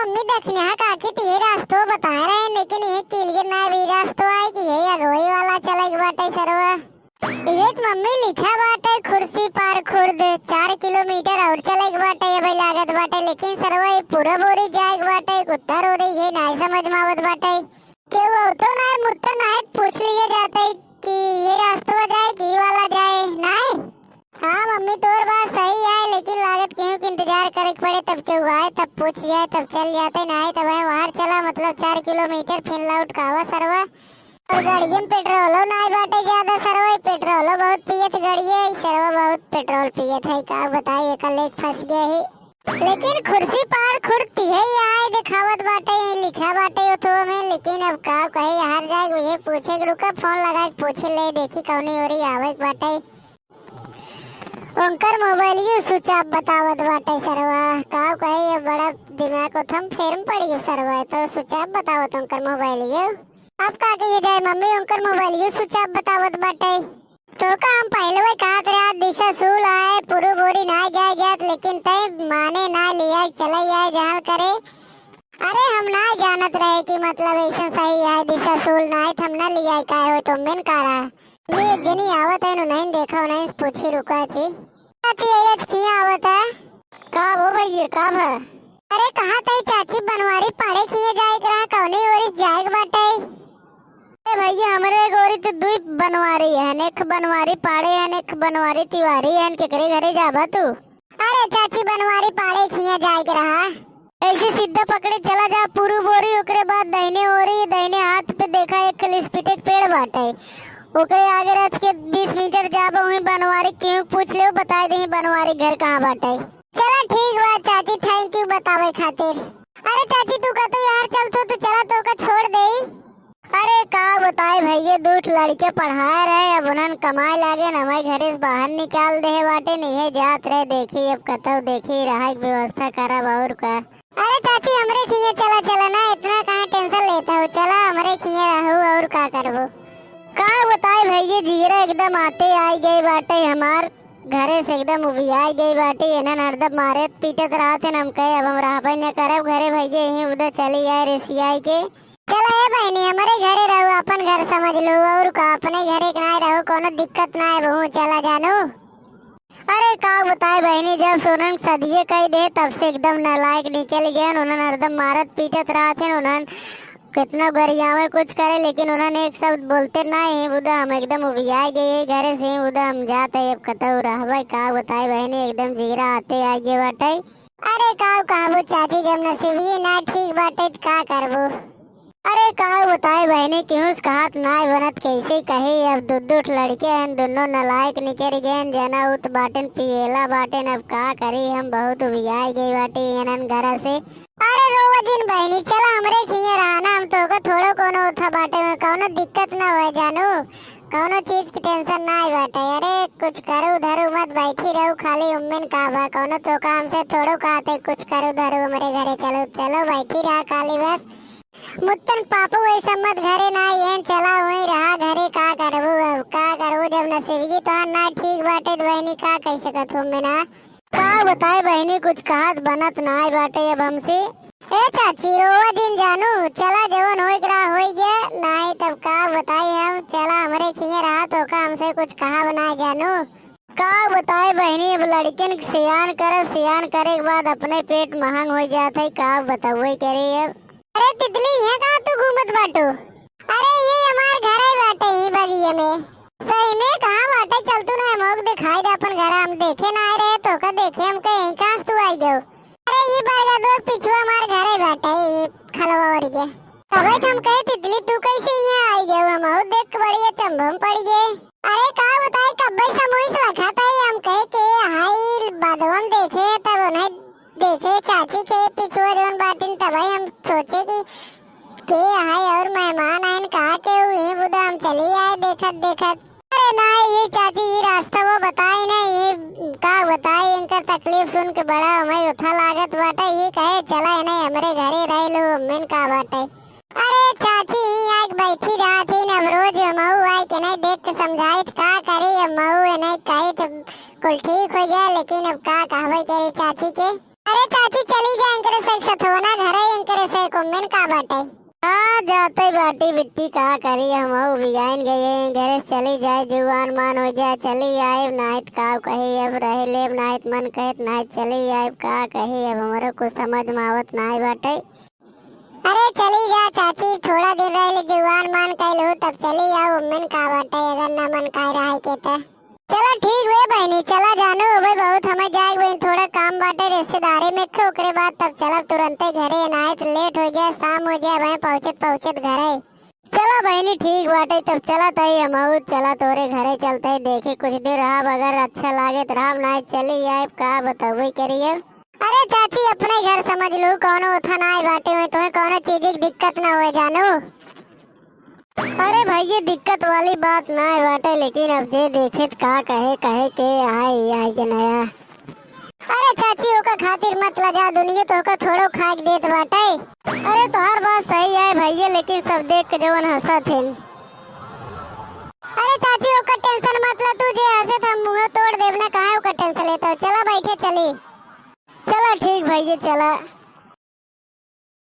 Mummy दक्षिणा काकी तो ये रास्तो बता रहे हैं, लेकिन ये किलगिर ना भी रास्तो है कि ये अगोई वाला चला बाटे सरवा। ये मम्मी लिखा बाटे खुर्सी पार खुर्द 4 किलोमीटर और चले बाटे ये भाई लागत बाटे, लेकिन सरवा ये पूरा बोरी जाए बाटे उत्तर हो रही है ना समझ में आवत बाटे। क्यों वो तो ना मुत्तर ना पूछ लिए जाते कि ये रास्तो जाए कि वाला जाए ना। हाँ मम्मी तोर बात सही है, लेकिन लागत क्यों कि इंतजार करे पड़े तब क्यों आए, तब पूछ जाए तब चल जाते ना है तब वहां चला मतलब 4 किलोमीटर फिर लौट कावा सरवा। और गाड़ी में पेट्रोलो ना बाटे ज्यादा सरवा, पेट्रोलो बहुत पियत गाड़ी है सरवा, बहुत पेट्रोल पियत है का बताइए कल एक फंस गए ही। लेकिन खुर्सी पार खुरती है यहाँ दिखावत बाटे लिखा बाटे तो में, लेकिन अब का कहे हार जाए ये पूछे रुका फोन लगा पूछ ले देखी कौनी हो रही आवे बाटे। उनकर मोबाइल यू स्विच ऑफ बतावत बाटे सरवा, का कहे ये बड़ा दिमाग को थम फेरम पड़ी सरवा तो स्विच ऑफ बतावत उनकर मोबाइल यू। अब का कहिए जाए मम्मी उनकर मोबाइल यू स्विच ऑफ बतावत बाटे तो का हम पहले वही कहा तेरा दिशा सूल आए पूरी बोरी ना जाए जात, लेकिन तय माने ना लिया चला जाए जहां करे। अरे हम ना जानत रहे कि मतलब ऐसा सही है दिशा सूल ना हम ना लिया का हो तुम बिन करा मैं जनी आवत है नहीं देखा नहीं पूछी रुका छी चाची ये किया आवत है का वो भैया का है। अरे कहां तई चाची बनवारी पाड़े किए जाए करा कौनी ओरी जाए बाटे। अरे भैया हमरे गोरी तो दुई बनवारी है, नेक बनवारी पाड़े है नेक बनवारी तिवारी है, केकरे घरे जाबा तू। अरे चाची बनवारी पाड़े किए जाए रहा ऐसे सीधा पकड़े चला जा पूरी बोरी ओकरे बाद दाहिने ओरी दाहिने हाथ पे देखा एक लिस्पिटेक पेड़ बाटे ओकरे आगे रथ के 20 मीटर जाबो वही बनवारी क्यों पूछ ले बता दे बनवारी घर कहां बाटे। चला ठीक बात चाची थैंक यू बतावे खातिर। अरे चाची तू का तो यार चल तो चला तो का छोड़ दे। अरे का बताए भैया दूठ लड़के पढ़ाए रहे अब उन्हन कमाए लागे न हमारे घरे से बाहर निकाल दे बाटे नहीं है जात रहे देखी अब कतौ देखी रहा व्यवस्था करा और का। अरे चाची हमरे खिए चला चला ना इतना कहां टेंशन लेता हो चला हमरे खिए रहू और का करबो। का बताए भैया जीरा एकदम आते आई गई बाटे हमार घरे से एकदम उबियाई गई बाटे एनन हरदम मारे पीटत रहा थे हम कहे अब हम रहा न करब घरे भैया यहीं उधर चली जाए रेसियाई के। चला ए बहनी हमारे घरे रहो अपन घर समझ लो और का अपने घरे ना रहो कोनो दिक्कत ना है बहु चला जानो। अरे का बताए बहनी जब सोनन सदिये कही दे तब से एकदम नालायक निकल गए उन्होंने हरदम मारत पीटत रहा थे उन्होंने कितना गरिया में कुछ करे लेकिन उन्होंने एक शब्द बोलते ना ही बुदा हम एकदम उबिया गए घरे से बुदा हम जाते अब कतौ रहबे का बताए बहनी एकदम जीरा आते आगे बाटे। अरे का कहबो चाची जब नसीबी ना ठीक बाटे का करबो। अरे का बताए बहनी क्यों कहत ना बनत कैसे कहे अब दुद्दुठ लड़के हैं दोनों नालायक निकल गए जना उत बाटन पिएला बाटन अब का करी हम बहुत उबिया गई बाटे एनन घर से। अरे रोवा दिन बहनी चला हमरे खिए रहना हम तो को थोड़ो कोनो उठा बाटे में कोनो दिक्कत ना हो जानू कोनो चीज की टेंशन ना आई बाटे। अरे कुछ करो उधर मत बैठी रहो खाली उम्मीन का बा कोनो तो काम से थोड़ो कहते कुछ करो उधर हमारे घरे चलो चलो बैठी रहा खाली बस मुत्तन पापू ऐसा मत घरे ना ये चला वही रहा घरे का करबो अब का करबो जब नसीबी तो ना ठीक बाटे बहनी का कह सकत हूं मैं ना का बताए बहनी कुछ कहत बनत ना आई बाटे अब हमसे। ए चाची रोवा दिन जानू चला जवन होई करा होई गया नहीं तब का बताई हम चला हमरे खिए रहा तो का हमसे कुछ कहा बना जानू का बताए बहनी अब लड़कियन सियान करे के बाद अपने पेट महंग हो जात है का बतावे करे अब। अरे तितली ये कहां तू घूमत बाटू। अरे ये हमार घर है बाटे ही बगिए में सही में कहां बाटे चल तू ना मोग दिखाई दे अपन घर हम देखे ना आए रहे तो का देखे हम कहीं कहां तू आई जाओ। अरे ये बरगा दो पिछवा हमार घर है बाटे ये खलवा और के तबे हम कहे तितली तू कैसे यहां आई जाओ हम और देख बढ़िया चंबम पड़ गए। अरे का बताए कब्बे समोई से रखा था हम कहे के हाई बादवन देखे तब उन्हें देखे चाची के पिछुआ जोन बाटिन तब हम सोचे कि हाय और मेहमान आए कहा के हुए बुदा हम चली आए देखत देखत। अरे ना ये चाची ये रास्ता वो बताई ना ये का बताई इनका तकलीफ सुन के बड़ा हमें उठा लागत बाटे ये कहे चला नहीं हमरे घरे रह लो मिन का बाटे। अरे चाची आज बैठी रहा थी न रोज मऊ आई के नहीं देख के समझाई का करी अब मऊ नहीं कही तो कुल ठीक हो जाए लेकिन अब का कहवे करे चाची के। अरे चाची चली जाए इनके से सथोना घर है का बाटे। हाँ जाते बाटी बिट्टी का करी हम बिजाइन गए घरे चली जाए जुआन मान हो जाए चली आए नाहित का कही अब रह ले नाहित मन कहत नाहित चली आए का कही अब हमारे कुछ समझ में आवत नाई बाटे। अरे चली जा चाची, थोड़ा दिन रह ले जुआन मान कहलो तब चली आओ मन का बाटे, अगर ना मन कह रहा है के तो चलो ठीक वे बहनी, चला जानो भाई बहुत हमें जाए बहन, थोड़ा काम बाटे रिश्तेदारी में के ओकरे बाद तब चला तुरंते घरे, नाइट लेट हो जाए शाम हो जाए भाई पहुंचत पहुंचत घरे। चला बहनी ठीक बाटे तब चला तई हम चला तोरे घरे चलते है देखे कुछ देर रहा अगर अच्छा लागे तो राम नाई चली आए का बताओ करिए। अरे चाची अपने घर समझ लो कोनो उठा ना बाटे में, तुम्हें कोनो चीज की दिक्कत ना हो जानो। अरे भाई ये दिक्कत वाली बात ना है बाटे, लेकिन अब जे देखे का कहे कहे के आई के नया। अरे चाची ओका खातिर मत लजा दुनिया तो का थोड़ो खाक देत बाटे। अरे तो हर बात सही है भैया, लेकिन सब देख के जवन हंसा थे। अरे चाची ओका टेंशन मत ले, तू जे हंसे था मुंह तोड़ देवना, काहे ओका टेंशन लेता हो, चला बैठे चली। चला ठीक भैया चला।